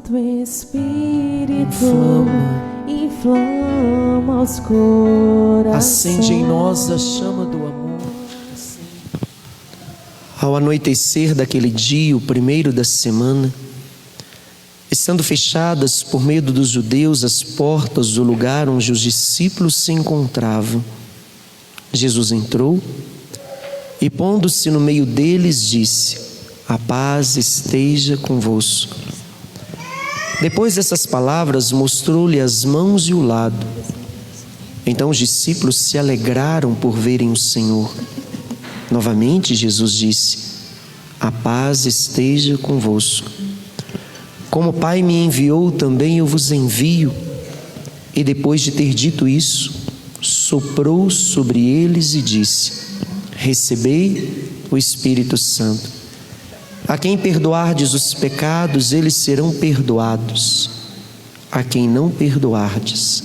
Santo Espírito inflama os corações. Acende em nós a chama do amor. Ao anoitecer daquele dia, o primeiro da semana, estando fechadas por medo dos judeus as portas do lugar onde os discípulos se encontravam, Jesus entrou e, pondo-se no meio deles, disse: a paz esteja convosco. Depois dessas palavras, mostrou-lhe as mãos e o lado. Então os discípulos se alegraram por verem o Senhor. Novamente Jesus disse: a paz esteja convosco. Como o Pai me enviou, também eu vos envio. E depois de ter dito isso, soprou sobre eles e disse: recebei o Espírito Santo. A quem perdoardes os pecados, eles serão perdoados. A quem não perdoardes,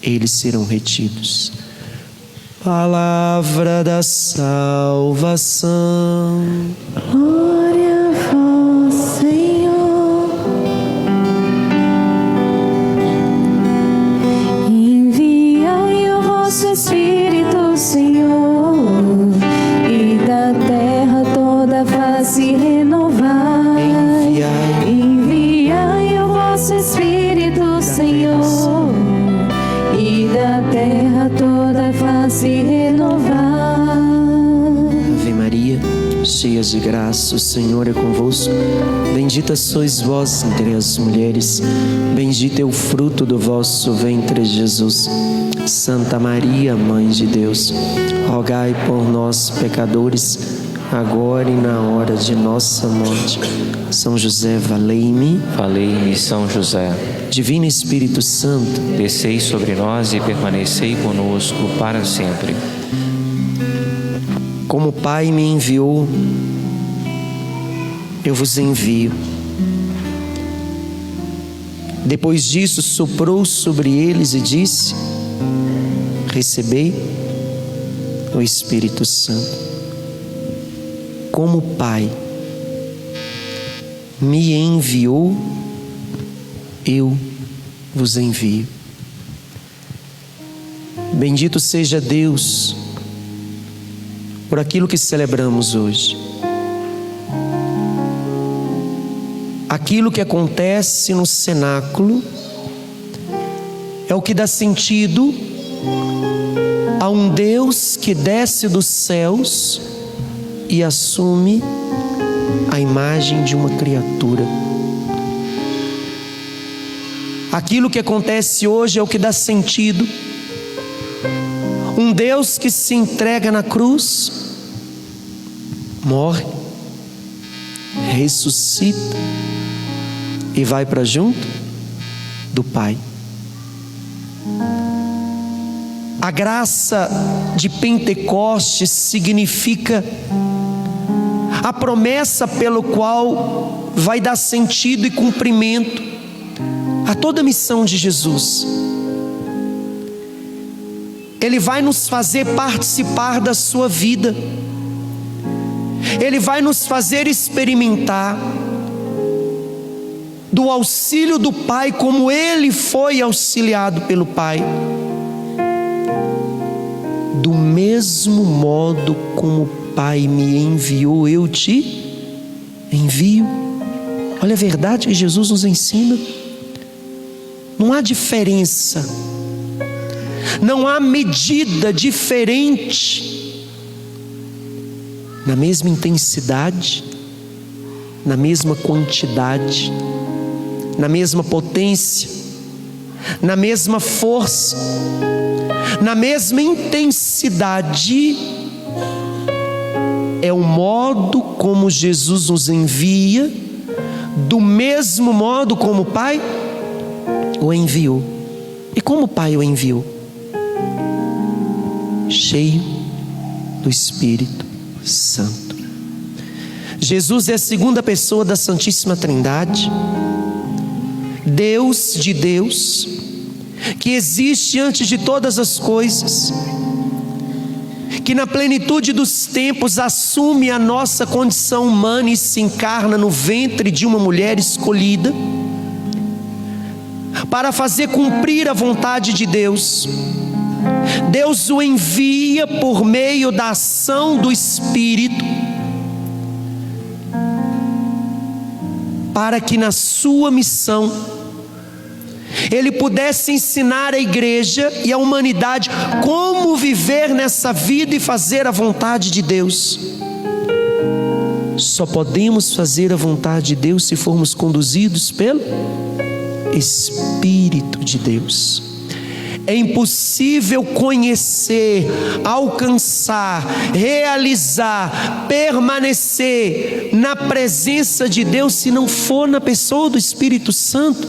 eles serão retidos. Palavra da salvação. Glória a vós, Senhor. Enviai o vosso Espírito, Senhor, e da terra toda a face renovai. Enviai o vosso Espírito, Senhor, e da terra toda a face renovar. Ave Maria, cheia de graça, o Senhor é convosco. Bendita sois vós entre as mulheres, bendito é o fruto do vosso ventre, Jesus. Santa Maria, Mãe de Deus, rogai por nós, pecadores, agora e na hora de nossa morte. São José, valei-me. Valei-me, São José. Divino Espírito Santo, Descei sobre nós e permanecei conosco para sempre. como o Pai me enviou, eu vos envio. Depois disso, soprou sobre eles e disse: recebei o Espírito Santo. Como o Pai me enviou, eu vos envio. Bendito seja Deus por aquilo que celebramos hoje. Aquilo que acontece no cenáculo é o que dá sentido a um Deus que desce dos céus e assume a imagem de uma criatura. Aquilo que acontece hoje é o que dá sentido. Um Deus que se entrega na cruz, morre, ressuscita e vai para junto do Pai. A graça de Pentecostes significa a promessa pelo qual vai dar sentido e cumprimento a toda a missão de Jesus. Ele vai nos fazer participar da sua vida. Ele vai nos fazer experimentar do auxílio do Pai, como Ele foi auxiliado pelo Pai. Do mesmo modo como o Pai me enviou, eu te envio. Olha a verdade que Jesus nos ensina. Não há diferença, não há medida diferente, na mesma intensidade, na mesma quantidade, na mesma potência, na mesma força, na mesma intensidade. É o modo como Jesus nos envia, do mesmo modo como o Pai o enviou. E como o Pai o enviou? Cheio do Espírito Santo. Jesus é a segunda pessoa da Santíssima Trindade, Deus de Deus, que existe antes de todas as coisas, que na plenitude dos tempos assume a nossa condição humana e se encarna no ventre de uma mulher escolhida, para fazer cumprir a vontade de Deus. Deus o envia por meio da ação do Espírito, para que na sua missão Ele pudesse ensinar a igreja e a humanidade como viver nessa vida e fazer a vontade de Deus. Só podemos fazer a vontade de Deus se formos conduzidos pelo Espírito de Deus. É impossível conhecer, alcançar, realizar, permanecer na presença de Deus se não for na pessoa do Espírito Santo,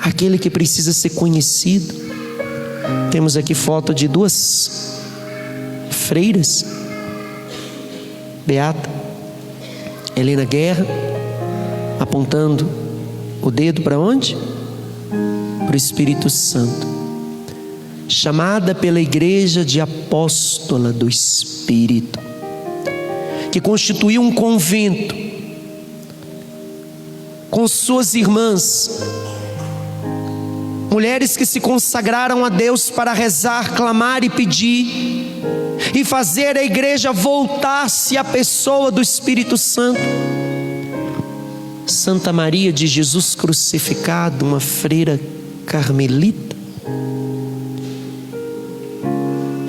aquele que precisa ser conhecido. Temos aqui foto de duas freiras, Beata Helena Guerra, apontando o dedo para onde? Para o Espírito Santo, chamada pela igreja de apóstola do Espírito, que constituiu um convento com suas irmãs, mulheres que se consagraram a Deus para rezar, clamar e pedir, e fazer a igreja voltar-se à pessoa do Espírito Santo. Santa Maria de Jesus Crucificado, uma freira carmelita,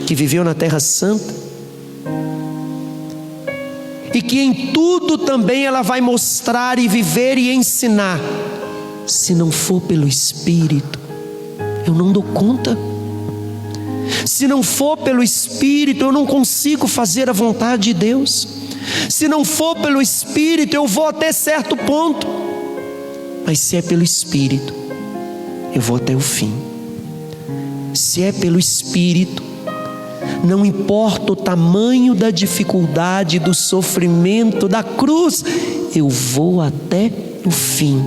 que viveu na Terra Santa, e que em tudo também ela vai mostrar e viver e ensinar. Se não for pelo Espírito, eu não dou conta. Se não for pelo Espírito, eu não consigo fazer a vontade de Deus. Se não for pelo Espírito, eu vou até certo ponto, mas se é pelo Espírito, eu vou até o fim. Se é pelo Espírito, não importa o tamanho da dificuldade, do sofrimento, da cruz, eu vou até o fim.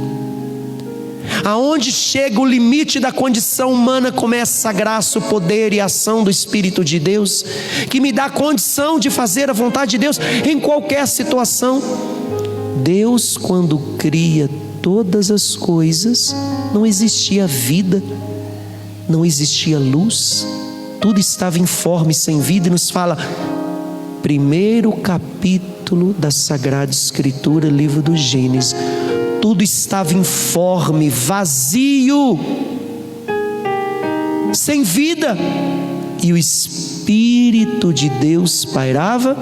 Aonde chega o limite da condição humana, começa a graça, o poder e a ação do Espírito de Deus, que me dá condição de fazer a vontade de Deus em qualquer situação. Deus, quando cria todas as coisas, não existia vida, não existia luz, tudo estava informe, sem vida. E nos fala, primeiro capítulo da Sagrada Escritura, livro do Gênesis, tudo estava informe, vazio, sem vida, e o Espírito de Deus pairava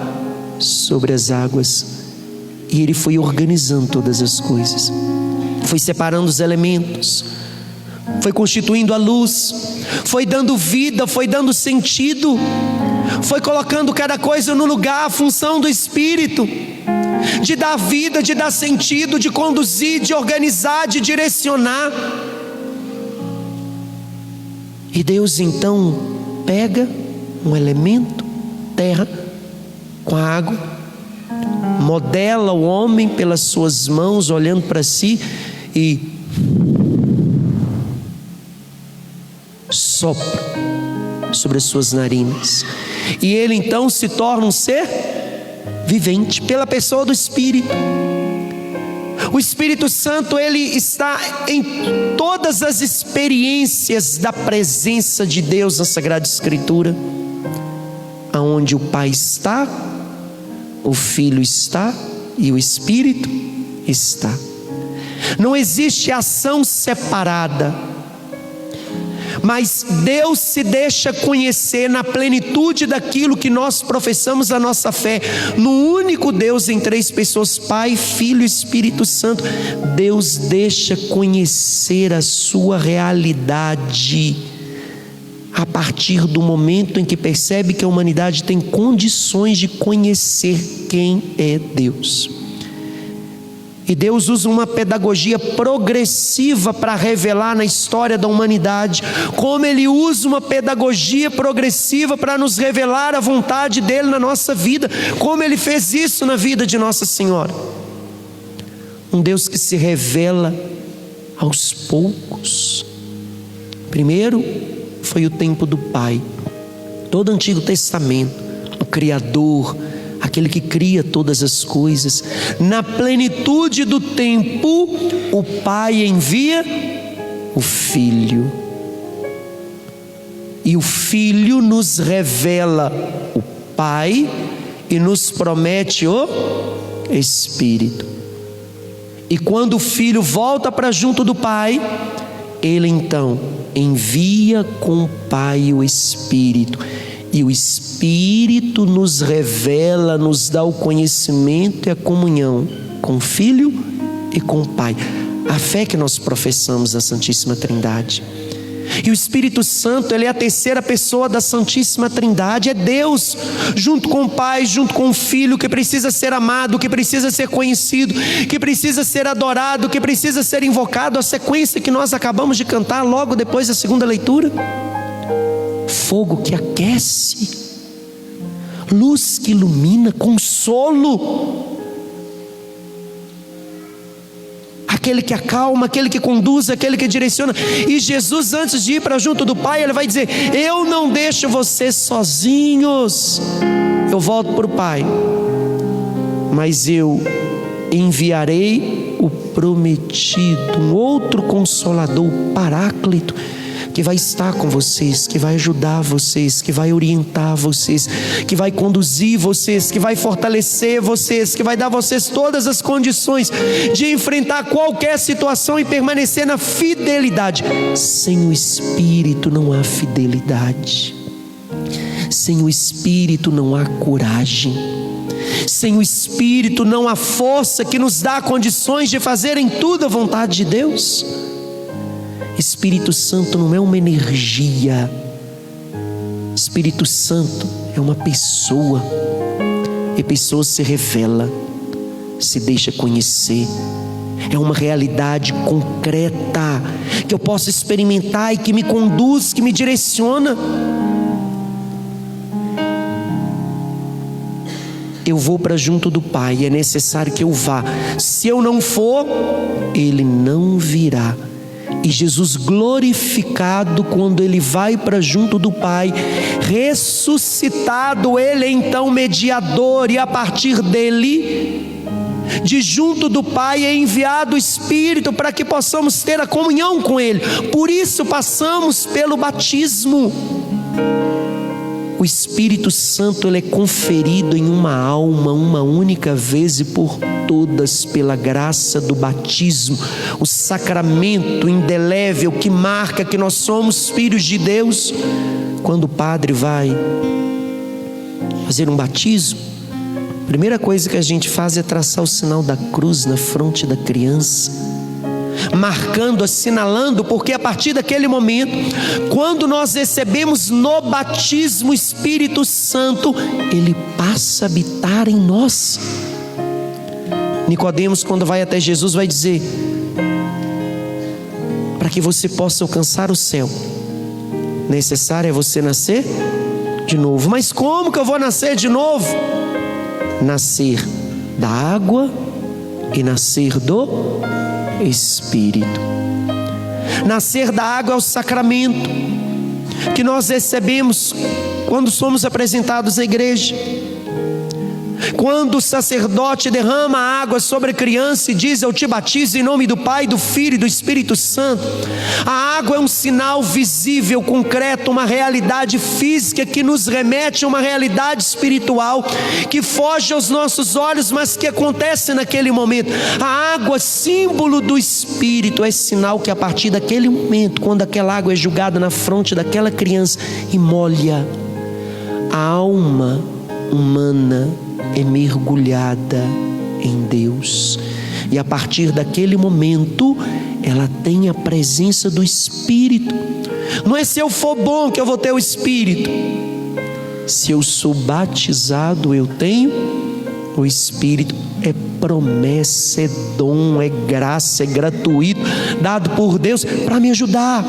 sobre as águas, e Ele foi organizando todas as coisas, foi separando os elementos, foi constituindo a luz, foi dando vida, foi dando sentido, foi colocando cada coisa no lugar, a função do Espírito, de dar vida, de dar sentido, de conduzir, de organizar, de direcionar. E Deus então pega um elemento, terra, com a água, modela o homem pelas suas mãos, olhando para si, e sopra sobre as suas narinas, e ele então se torna um ser vivente, pela pessoa do Espírito. O Espírito Santo, ele está em todas as experiências da presença de Deus na Sagrada Escritura. Aonde o Pai está, o Filho está e o Espírito está. Não existe ação separada, mas Deus se deixa conhecer na plenitude daquilo que nós professamos a nossa fé, no único Deus em três pessoas, Pai, Filho e Espírito Santo. Deus deixa conhecer a sua realidade a partir do momento em que percebe que a humanidade tem condições de conhecer quem é Deus. E Deus usa uma pedagogia progressiva para revelar na história da humanidade, como Ele usa uma pedagogia progressiva para nos revelar a vontade dEle na nossa vida, como Ele fez isso na vida de Nossa Senhora. Um Deus que se revela aos poucos. Primeiro foi o tempo do Pai, todo o Antigo Testamento, o Criador, aquele que cria todas as coisas. Na plenitude do tempo, o Pai envia o Filho. E o Filho nos revela o Pai e nos promete o Espírito. E quando o Filho volta para junto do Pai, Ele então envia com o Pai o Espírito. E o Espírito nos revela, nos dá o conhecimento e a comunhão com o Filho e com o Pai. A fé que nós professamos da Santíssima Trindade. E o Espírito Santo, ele é a terceira pessoa da Santíssima Trindade. É Deus, junto com o Pai, junto com o Filho, que precisa ser amado, que precisa ser conhecido, que precisa ser adorado, que precisa ser invocado. A sequência que nós acabamos de cantar logo depois da segunda leitura. Fogo que aquece, luz que ilumina, consolo, aquele que acalma, aquele que conduz, aquele que direciona. E Jesus, antes de ir para junto do Pai, Ele vai dizer: eu não deixo vocês sozinhos, eu volto para o Pai, mas eu enviarei o prometido, um outro Consolador, o Paráclito, que vai estar com vocês, que vai ajudar vocês, que vai orientar vocês, que vai conduzir vocês, que vai fortalecer vocês, que vai dar a vocês todas as condições de enfrentar qualquer situação e permanecer na fidelidade. Sem o Espírito não há fidelidade, sem o Espírito não há coragem, sem o Espírito não há força que nos dá condições de fazer em tudo a vontade de Deus. Espírito Santo não é uma energia, Espírito Santo é uma pessoa, e pessoa se revela, se deixa conhecer, é uma realidade concreta, que eu posso experimentar e que me conduz, que me direciona. Eu vou para junto do Pai, é necessário que eu vá. Se eu não for, Ele não virá. E Jesus glorificado, quando Ele vai para junto do Pai, ressuscitado, Ele é então mediador, e a partir dele, de junto do Pai, é enviado o Espírito para que possamos ter a comunhão com Ele. Por isso passamos pelo batismo. O Espírito Santo, ele é conferido em uma alma, uma única vez e por todas, pela graça do batismo, o sacramento indelével que marca que nós somos filhos de Deus. Quando o padre vai fazer um batismo, a primeira coisa que a gente faz é traçar o sinal da cruz na fronte da criança, marcando, assinalando, porque a partir daquele momento, quando nós recebemos no batismo o Espírito Santo, Ele passa a habitar em nós. Nicodemos, quando vai até Jesus, vai dizer: para que você possa alcançar o céu, necessário é você nascer de novo. Mas como que eu vou nascer de novo? Nascer da água e nascer do Espírito. Nascer da água é o sacramento que nós recebemos quando somos apresentados à igreja. Quando o sacerdote derrama a água sobre a criança e diz: eu te batizo em nome do Pai, do Filho e do Espírito Santo, a água é um sinal visível, concreto, uma realidade física que nos remete a uma realidade espiritual que foge aos nossos olhos, mas que acontece naquele momento. A água, símbolo do Espírito, é sinal que a partir daquele momento, quando aquela água é jogada na fronte daquela criança e molha, a alma humana é mergulhada em Deus, e a partir daquele momento ela tem a presença do Espírito. Não é se eu for bom que eu vou ter o Espírito, se eu sou batizado eu tenho o Espírito. É promessa, é dom, é graça, é gratuito, dado por Deus para me ajudar.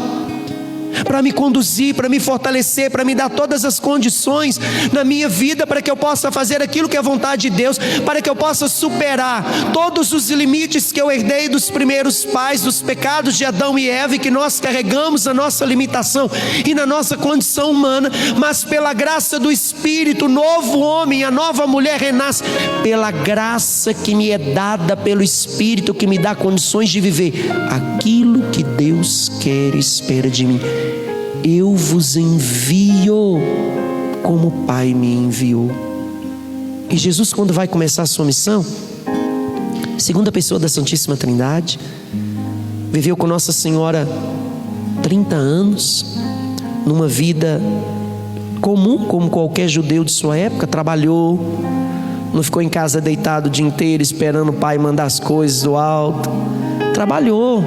para me conduzir, para me fortalecer, para me dar todas as condições na minha vida, para que eu possa fazer aquilo que é a vontade de Deus, para que eu possa superar todos os limites que eu herdei dos primeiros pais, dos pecados de Adão e Eva, e que nós carregamos na nossa limitação e na nossa condição humana, mas pela graça do Espírito, o novo homem, a nova mulher renasce, pela graça que me é dada pelo Espírito, que me dá condições de viver aquilo que Deus quer e espera de mim. Eu vos envio como o Pai me enviou. E Jesus, quando vai começar a sua missão, segunda pessoa da Santíssima Trindade, viveu com Nossa Senhora 30 anos, numa vida comum, como qualquer judeu de sua época. Trabalhou, não ficou em casa deitado o dia inteiro esperando o pai mandar as coisas do alto. Trabalhou,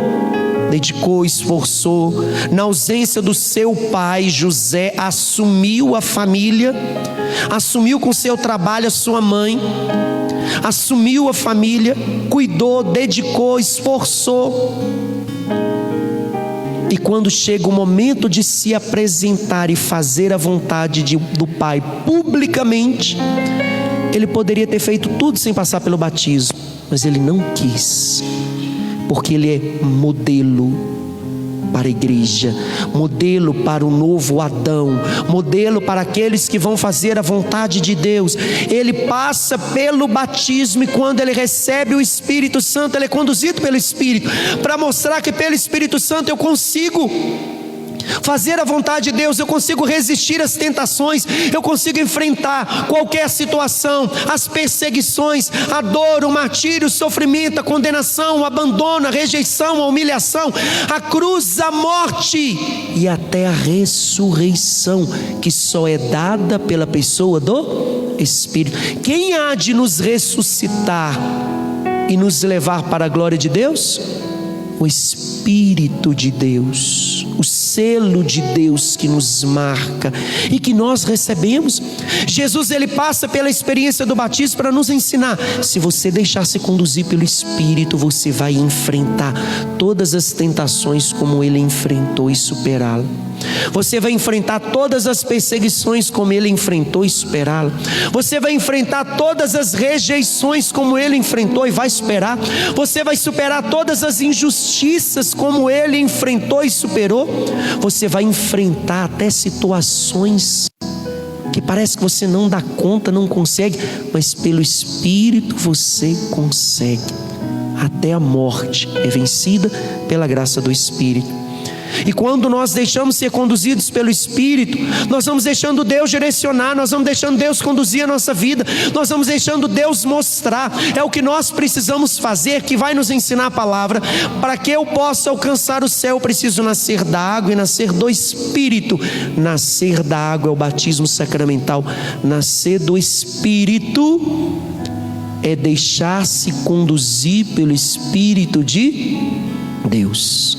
dedicou, esforçou. Na ausência do seu pai, José assumiu a família, assumiu com seu trabalho a sua mãe, assumiu a família, cuidou, dedicou, esforçou. E quando chega o momento de se apresentar e fazer a vontade do Pai publicamente, ele poderia ter feito tudo sem passar pelo batismo, mas ele não quis, porque ele é modelo para a igreja, modelo para o novo Adão, modelo para aqueles que vão fazer a vontade de Deus. Ele passa pelo batismo, e quando ele recebe o Espírito Santo, ele é conduzido pelo Espírito, para mostrar que pelo Espírito Santo eu consigo fazer a vontade de Deus, eu consigo resistir às tentações, eu consigo enfrentar qualquer situação, as perseguições, a dor, o martírio, o sofrimento, a condenação, o abandono, a rejeição, a humilhação, a cruz, a morte e até a ressurreição, que só é dada pela pessoa do Espírito. Quem há de nos ressuscitar e nos levar para a glória de Deus? O Espírito de Deus, o selo de Deus que nos marca e que nós recebemos. Jesus, ele passa pela experiência do batismo para nos ensinar: se você deixar se conduzir pelo Espírito, você vai enfrentar todas as tentações como ele enfrentou e superá-la. Você vai enfrentar todas as perseguições como ele enfrentou e superá-la. Você vai enfrentar todas as rejeições como ele enfrentou e vai superar. Você vai superar todas as injustiças como ele enfrentou e superou. Você vai enfrentar até situações que parece que você não dá conta, não consegue, mas pelo Espírito você consegue. Até a morte é vencida pela graça do Espírito. E quando nós deixamos ser conduzidos pelo Espírito, nós vamos deixando Deus direcionar, nós vamos deixando Deus conduzir a nossa vida, nós vamos deixando Deus mostrar. É o que nós precisamos fazer, que vai nos ensinar a palavra. Para que eu possa alcançar o céu, eu preciso nascer da água e nascer do Espírito. Nascer da água é o batismo sacramental. Nascer do Espírito é deixar-se conduzir pelo Espírito de Deus.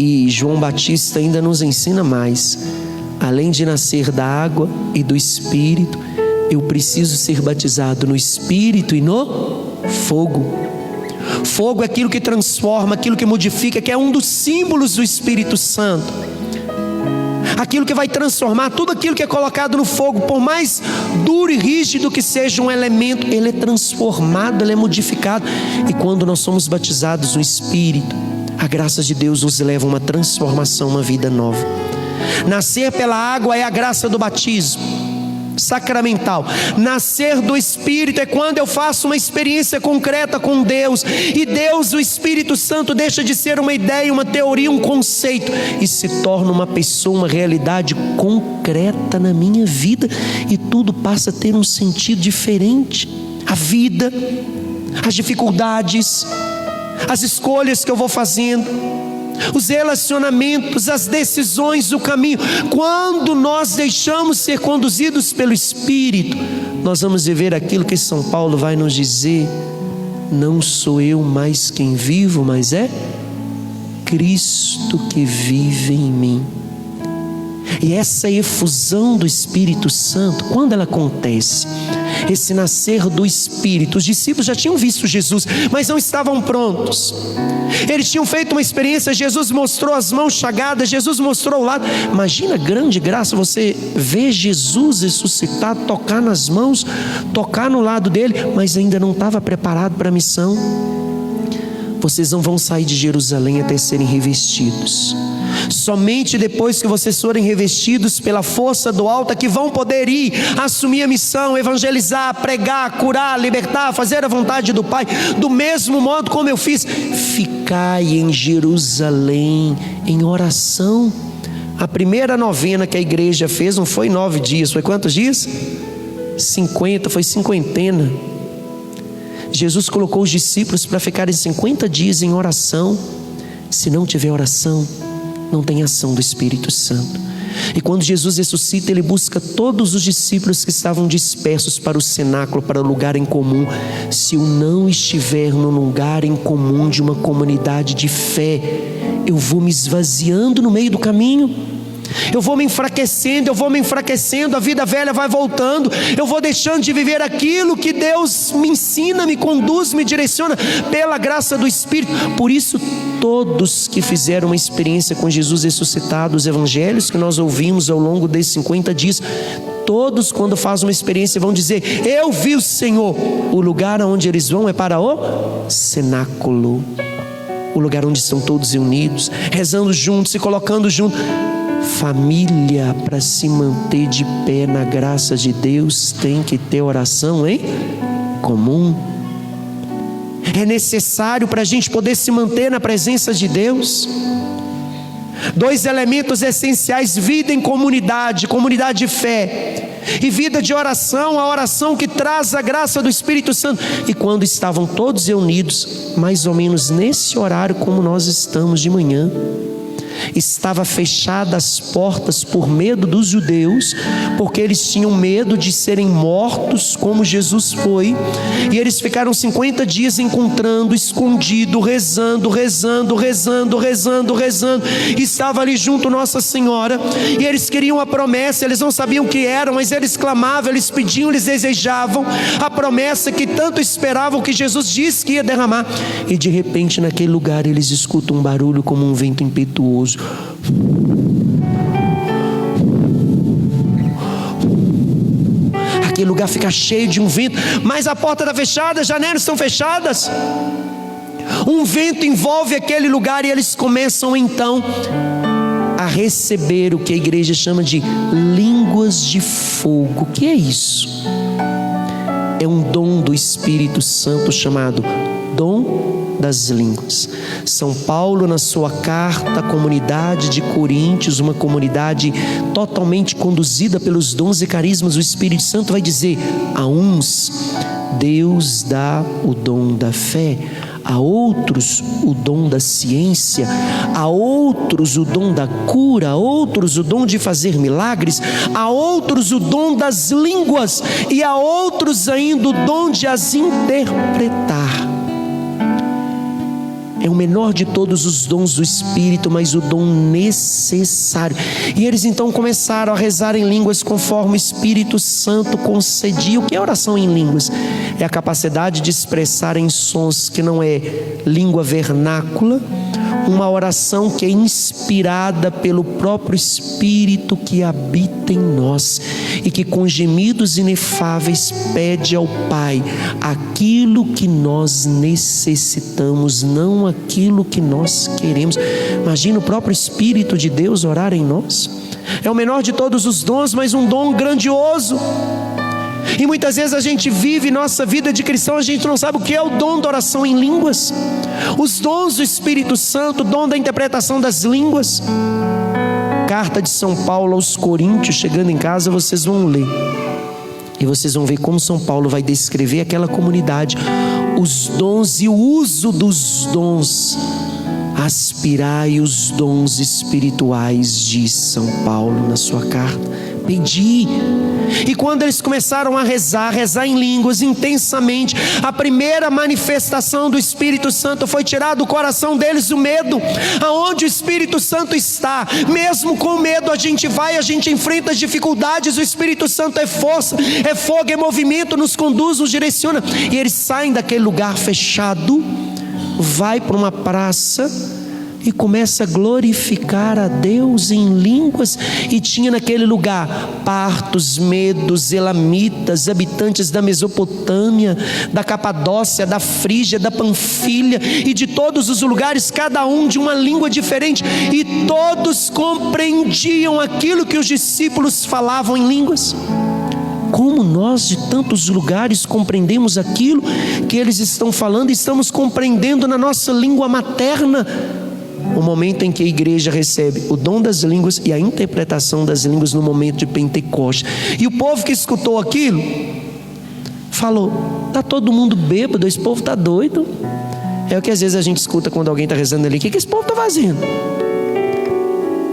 E João Batista ainda nos ensina mais. Além de nascer da água e do Espírito, eu preciso ser batizado no Espírito e no fogo. Fogo é aquilo que transforma, aquilo que modifica, que é um dos símbolos do Espírito Santo. Aquilo que vai transformar tudo aquilo que é colocado no fogo, por mais duro e rígido que seja um elemento, ele é transformado, ele é modificado. E quando nós somos batizados no Espírito, a graça de Deus nos leva a uma transformação, uma vida nova. Nascer pela água é a graça do batismo sacramental. Nascer do Espírito é quando eu faço uma experiência concreta com Deus, e Deus, o Espírito Santo, deixa de ser uma ideia, uma teoria, um conceito, e se torna uma pessoa, uma realidade concreta na minha vida, e tudo passa a ter um sentido diferente. A vida, as dificuldades, as escolhas que eu vou fazendo, os relacionamentos, as decisões, o caminho. Quando nós deixamos ser conduzidos pelo Espírito, nós vamos viver aquilo que São Paulo vai nos dizer: não sou eu mais quem vivo, mas é Cristo que vive em mim. E essa efusão do Espírito Santo, quando ela acontece, esse nascer do Espírito, os discípulos já tinham visto Jesus, mas não estavam prontos. Eles tinham feito uma experiência, Jesus mostrou as mãos chagadas, Jesus mostrou o lado. Imagina a grande graça você ver Jesus ressuscitado, tocar nas mãos, tocar no lado dele, mas ainda não estava preparado para a missão. Vocês não vão sair de Jerusalém até serem revestidos. Somente depois que vocês forem revestidos pela força do alto é que vão poder ir, assumir a missão, evangelizar, pregar, curar, libertar, fazer a vontade do Pai, do mesmo modo como eu fiz. Ficai em Jerusalém em oração. A primeira novena que a igreja fez não foi 9 dias, foi quantos dias? 50, foi cinquentena. Jesus colocou os discípulos para ficarem 50 dias em oração. Se não tiver oração, não tem ação do Espírito Santo. E quando Jesus ressuscita, ele busca todos os discípulos que estavam dispersos para o cenáculo, para o lugar em comum. Se eu não estiver no lugar em comum de uma comunidade de fé, eu vou me esvaziando no meio do caminho. Eu vou me enfraquecendo, a vida velha vai voltando, eu vou deixando de viver aquilo que Deus me ensina, me conduz, me direciona pela graça do Espírito. Por isso todos que fizeram uma experiência com Jesus ressuscitado, os evangelhos que nós ouvimos ao longo desses 50 dias, todos quando fazem uma experiência vão dizer: eu vi o Senhor. O lugar onde eles vão é para o cenáculo, o lugar onde estão todos reunidos, rezando juntos, se colocando juntos. Família, para se manter de pé na graça de Deus, tem que ter oração em comum. É necessário para a gente poder se manter na presença de Deus. 2 elementos essenciais: vida em comunidade, comunidade de fé, e vida de oração, a oração que traz a graça do Espírito Santo. E quando estavam todos reunidos, mais ou menos nesse horário como nós estamos de manhã, estava fechadas as portas por medo dos judeus, porque eles tinham medo de serem mortos como Jesus foi, e eles ficaram 50 dias encontrando, escondido, rezando, estava ali junto Nossa Senhora, e eles queriam a promessa, eles não sabiam o que era, mas eles clamavam, eles pediam, eles desejavam a promessa que tanto esperavam, que Jesus disse que ia derramar. E de repente naquele lugar eles escutam um barulho como um vento impetuoso. Aquele lugar fica cheio de um vento, mas a porta está fechada, as janelas estão fechadas. Um vento envolve aquele lugar e eles começam então a receber o que a igreja chama de línguas de fogo. O que é isso? É um dom do Espírito Santo chamado dom das línguas. São Paulo, na sua carta à comunidade de Coríntios, uma comunidade totalmente conduzida pelos dons e carismas do Espírito Santo, vai dizer: a uns Deus dá o dom da fé, a outros o dom da ciência, a outros o dom da cura, a outros o dom de fazer milagres, a outros o dom das línguas, e a outros ainda o dom de as interpretar. É o menor de todos os dons do Espírito, mas o dom necessário. E eles então começaram a rezar em línguas conforme o Espírito Santo concedia. O que é oração em línguas? É a capacidade de expressar em sons que não é língua vernácula, uma oração que é inspirada pelo próprio Espírito que habita em nós e que com gemidos inefáveis pede ao Pai aquilo que nós necessitamos, não aquilo que nós queremos. Imagina o próprio Espírito de Deus orar em nós. É o menor de todos os dons, mas um dom grandioso. E muitas vezes a gente vive nossa vida de cristão, a gente não sabe o que é o dom da oração em línguas, os dons do Espírito Santo, o dom da interpretação das línguas. Carta de São Paulo aos Coríntios, chegando em casa vocês vão ler, e vocês vão ver como São Paulo vai descrever aquela comunidade, os dons e o uso dos dons, a aspirai os dons espirituais, diz São Paulo na sua carta. Pedi. E quando eles começaram a rezar em línguas intensamente, a primeira manifestação do Espírito Santo foi tirar do coração deles o medo. Aonde o Espírito Santo está, mesmo com medo, a gente enfrenta as dificuldades. O Espírito Santo é força, é fogo, é movimento, nos conduz, nos direciona. E eles saem daquele lugar fechado, vai para uma praça e começa a glorificar a Deus em línguas. E tinha naquele lugar partos, medos, elamitas, habitantes da Mesopotâmia, da Capadócia, da Frígia, da Panfilha e de todos os lugares, cada um de uma língua diferente, e todos compreendiam aquilo que os discípulos falavam em línguas. Como nós de tantos lugares compreendemos aquilo que eles estão falando e estamos compreendendo na nossa língua materna. O momento em que a igreja recebe o dom das línguas e a interpretação das línguas no momento de Pentecostes. E o povo que escutou aquilo falou: está todo mundo bêbado, esse povo está doido. É o que às vezes a gente escuta quando alguém está rezando ali: o que esse povo está fazendo?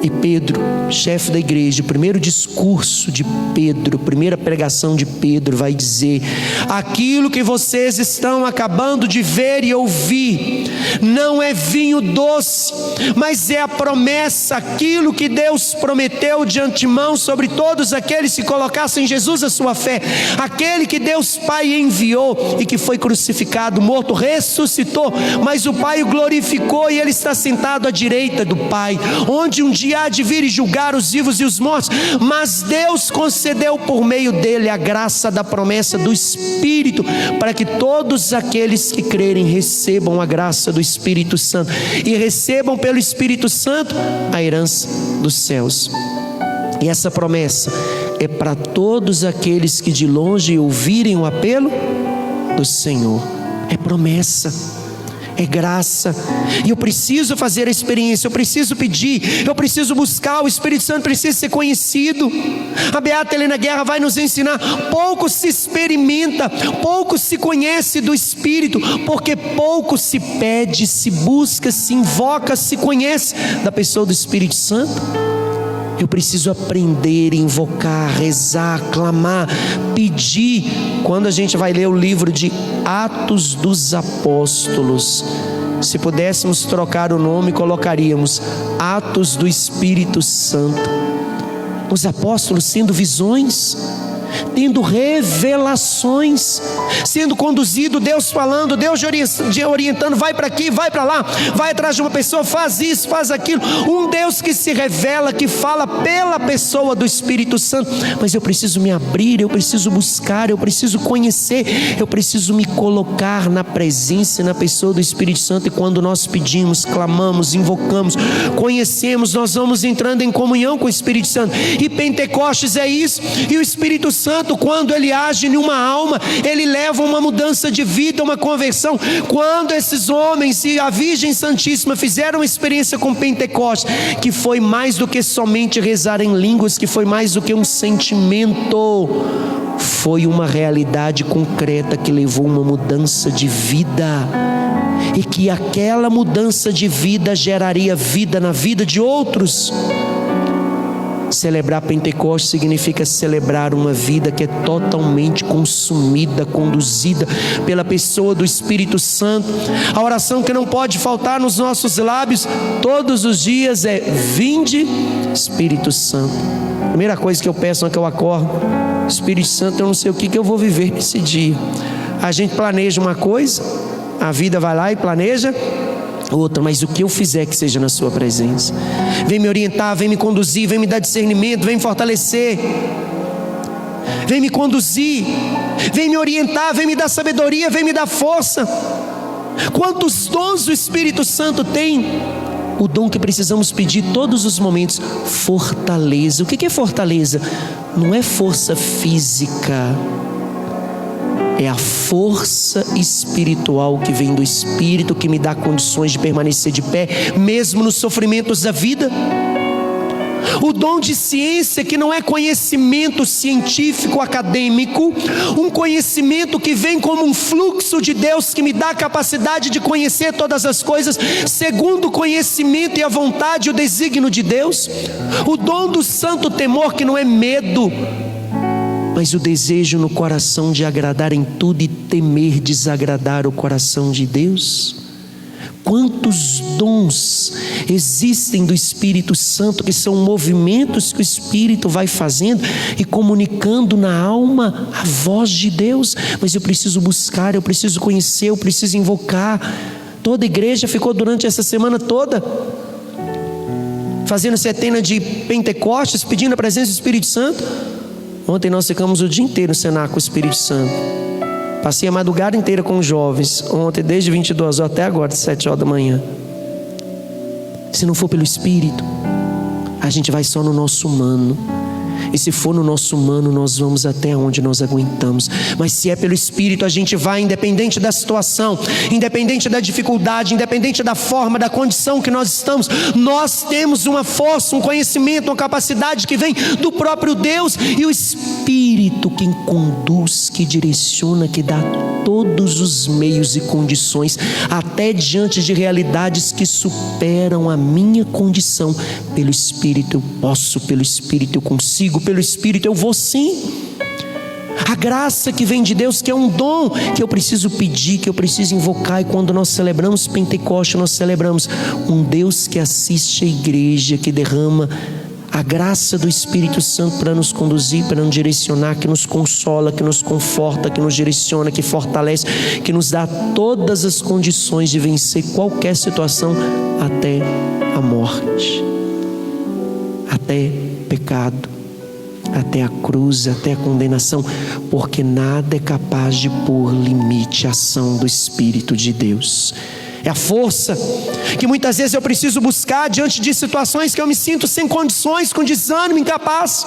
E Pedro, chefe da igreja, o primeiro discurso de Pedro, primeira pregação de Pedro, vai dizer: aquilo que vocês estão acabando de ver e ouvir não é vinho doce, mas é a promessa, aquilo que Deus prometeu de antemão sobre todos aqueles que colocassem em Jesus a sua fé. Aquele que Deus Pai enviou e que foi crucificado, morto, ressuscitou, mas o Pai o glorificou e ele está sentado à direita do Pai, onde um dia há de vir e julgar os vivos e os mortos. Mas Deus concedeu por meio dele a graça da promessa do Espírito, para que todos aqueles que crerem recebam a graça do Espírito Santo e recebam pelo Espírito Santo a herança dos céus. E essa promessa é para todos aqueles que de longe ouvirem o apelo do Senhor. É promessa, é graça. E eu preciso fazer a experiência, eu preciso pedir, eu preciso buscar. O Espírito Santo precisa ser conhecido. A beata Helena Guerra vai nos ensinar: pouco se experimenta, pouco se conhece do Espírito, porque pouco se pede, se busca, se invoca, se conhece da pessoa do Espírito Santo. Eu preciso aprender, invocar, rezar, clamar, pedir. Quando a gente vai ler o livro de Atos dos Apóstolos, se pudéssemos trocar o nome, colocaríamos Atos do Espírito Santo. Os apóstolos tendo visões, tendo revelações, sendo conduzido, Deus falando, Deus orientando: vai para aqui, vai para lá, vai atrás de uma pessoa, faz isso, faz aquilo. Um Deus que se revela, que fala pela pessoa do Espírito Santo. Mas eu preciso me abrir, eu preciso buscar, eu preciso conhecer, eu preciso me colocar na presença e na pessoa do Espírito Santo. E quando nós pedimos, clamamos, invocamos, conhecemos, nós vamos entrando em comunhão com o Espírito Santo. E Pentecostes é isso. E o Espírito Santo, quando ele age em uma alma, ele leva uma mudança de vida, uma conversão. Quando esses homens e a Virgem Santíssima fizeram uma experiência com Pentecostes, que foi mais do que somente rezar em línguas, que foi mais do que um sentimento, foi uma realidade concreta que levou uma mudança de vida, e que aquela mudança de vida geraria vida na vida de outros. Celebrar Pentecostes significa celebrar uma vida que é totalmente consumida, conduzida pela pessoa do Espírito Santo. A oração que não pode faltar nos nossos lábios todos os dias é: vinde, Espírito Santo. Primeira coisa que eu peço na que eu acordo: Espírito Santo, eu não sei o que eu vou viver nesse dia. A gente planeja uma coisa, a vida vai lá e planeja outra, mas o que eu fizer que seja na sua presença. Vem me orientar, vem me conduzir, vem me dar discernimento, vem me fortalecer, vem me conduzir, vem me orientar, vem me dar sabedoria, vem me dar força. Quantos dons o Espírito Santo tem? O dom que precisamos pedir todos os momentos: fortaleza. O que é fortaleza? Não é força física, é a força espiritual que vem do Espírito, que me dá condições de permanecer de pé, mesmo nos sofrimentos da vida. O dom de ciência, que não é conhecimento científico acadêmico, um conhecimento que vem como um fluxo de Deus, que me dá a capacidade de conhecer todas as coisas segundo o conhecimento e a vontade e o desígnio de Deus. O dom do santo temor, que não é medo, mas o desejo no coração de agradar em tudo e temer desagradar o coração de Deus. Quantos dons existem do Espírito Santo, que são movimentos que o Espírito vai fazendo e comunicando na alma a voz de Deus. Mas eu preciso buscar, eu preciso conhecer, eu preciso invocar. Toda a igreja ficou durante essa semana toda fazendo setena de Pentecostes, pedindo a presença do Espírito Santo. Ontem nós ficamos o dia inteiro no cenáculo com o Espírito Santo. Passei a madrugada inteira com os jovens ontem, desde 22 horas até agora, 7 horas da manhã. Se não for pelo Espírito, a gente vai só no nosso humano. E se for no nosso humano, nós vamos até onde nós aguentamos. Mas se é pelo Espírito, a gente vai, independente da situação, independente da dificuldade, independente da forma, da condição que nós estamos. Nós temos uma força, um conhecimento, uma capacidade que vem do próprio Deus. E o Espírito quem conduz, que direciona, que dá todos os meios e condições, até diante de realidades que superam a minha condição. Pelo Espírito eu posso, pelo Espírito eu consigo, pelo Espírito eu vou sim. A graça que vem de Deus, que é um dom que eu preciso pedir, que eu preciso invocar. E quando nós celebramos Pentecostes, nós celebramos um Deus que assiste a igreja, que derrama a graça do Espírito Santo para nos conduzir, para nos direcionar, que nos consola, que nos conforta, que nos direciona, que fortalece, que nos dá todas as condições de vencer qualquer situação, até a morte, até pecado, até a cruz, até a condenação, porque nada é capaz de pôr limite à ação do Espírito de Deus. É a força que muitas vezes eu preciso buscar diante de situações que eu me sinto sem condições, com desânimo, incapaz.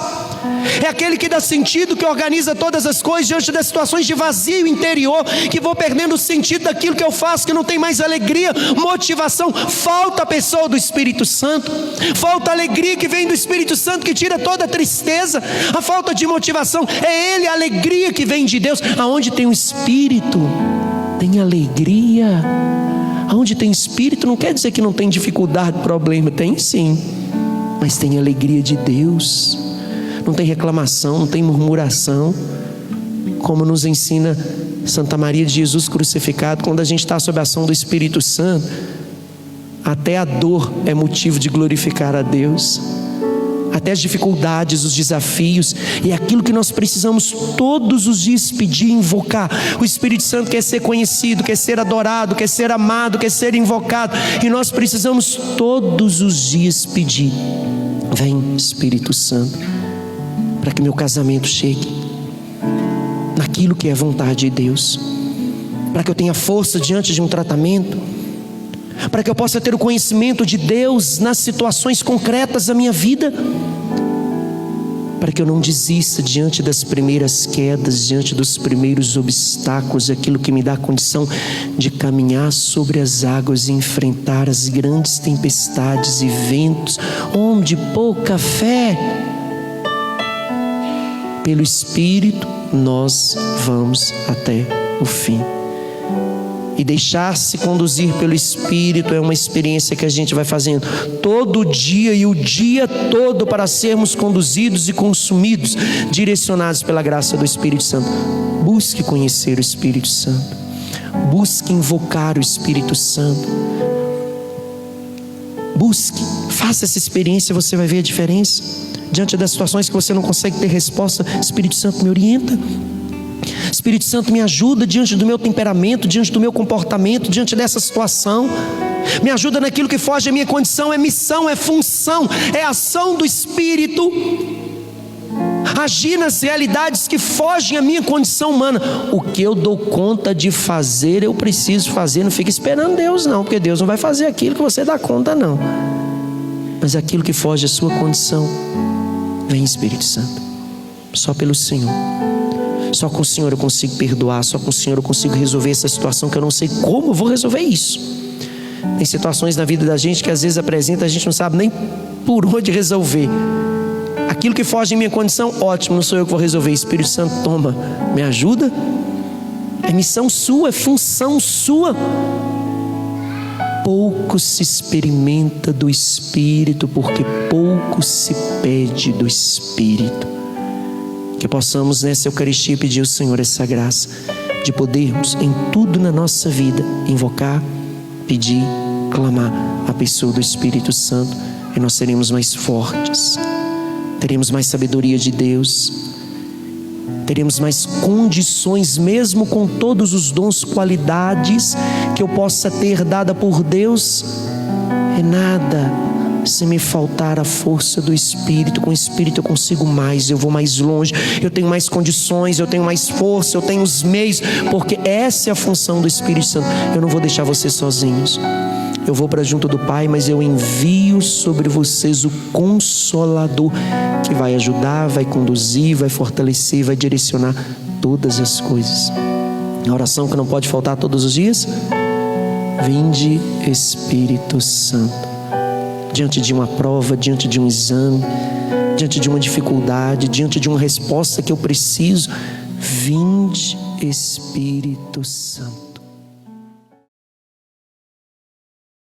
É aquele que dá sentido, que organiza todas as coisas diante das situações de vazio interior, que vou perdendo o sentido daquilo que eu faço, que não tem mais alegria, motivação. Falta a pessoa do Espírito Santo, falta a alegria que vem do Espírito Santo, que tira toda a tristeza, a falta de motivação. É Ele, a alegria que vem de Deus. Aonde tem o Espírito, tem alegria. Onde tem Espírito não quer dizer que não tem dificuldade, problema. Tem sim, mas tem alegria de Deus. Não tem reclamação, não tem murmuração. Como nos ensina Santa Maria de Jesus crucificado, quando a gente está sob a ação do Espírito Santo, até a dor é motivo de glorificar a Deus. Até as dificuldades, os desafios, e aquilo que nós precisamos todos os dias pedir e invocar. O Espírito Santo quer ser conhecido, quer ser adorado, quer ser amado, quer ser invocado, e nós precisamos todos os dias pedir: vem Espírito Santo, para que meu casamento chegue naquilo que é a vontade de Deus, para que eu tenha força diante de um tratamento, para que eu possa ter o conhecimento de Deus nas situações concretas da minha vida, para que eu não desista diante das primeiras quedas, diante dos primeiros obstáculos, aquilo que me dá a condição de caminhar sobre as águas e enfrentar as grandes tempestades e ventos. Homem de pouca fé, pelo Espírito nós vamos até o fim. E deixar-se conduzir pelo Espírito é uma experiência que a gente vai fazendo todo dia e o dia todo, para sermos conduzidos e consumidos, direcionados pela graça do Espírito Santo. Busque conhecer o Espírito Santo, busque invocar o Espírito Santo, busque, faça essa experiência, você vai ver a diferença. Diante das situações que você não consegue ter resposta, Espírito Santo me orienta. Espírito Santo me ajuda diante do meu temperamento, diante do meu comportamento, diante dessa situação. Me ajuda naquilo que foge à minha condição. É missão, é função, é ação do Espírito agir nas realidades que fogem à minha condição humana. O que eu dou conta de fazer, eu preciso fazer. Não fica esperando Deus não, porque Deus não vai fazer aquilo que você dá conta não. Mas aquilo que foge à sua condição, vem Espírito Santo. Só pelo Senhor. Só com o Senhor eu consigo perdoar. Só com o Senhor eu consigo resolver essa situação, que eu não sei como eu vou resolver isso. Tem situações na vida da gente que às vezes apresenta, a gente não sabe nem por onde resolver. Aquilo que foge de minha condição, ótimo, não sou eu que vou resolver. Espírito Santo, toma, me ajuda. É missão sua, é função sua. Pouco se experimenta do Espírito, porque pouco se pede do Espírito. Que possamos nessa Eucaristia pedir ao Senhor essa graça de podermos em tudo na nossa vida invocar, pedir, clamar a pessoa do Espírito Santo, e nós seremos mais fortes, teremos mais sabedoria de Deus, teremos mais condições, mesmo com todos os dons, qualidades que eu possa ter dada por Deus, é nada se me faltar a força do Espírito. Com o Espírito eu consigo mais, eu vou mais longe, eu tenho mais condições, eu tenho mais força, eu tenho os meios, porque essa é a função do Espírito Santo. Eu não vou deixar vocês sozinhos, eu vou para junto do Pai, mas eu envio sobre vocês o Consolador, que vai ajudar, vai conduzir, vai fortalecer, vai direcionar todas as coisas. A oração que não pode faltar todos os dias: vinde Espírito Santo. Diante de uma prova, diante de um exame, diante de uma dificuldade, diante de uma resposta que eu preciso, vinde Espírito Santo.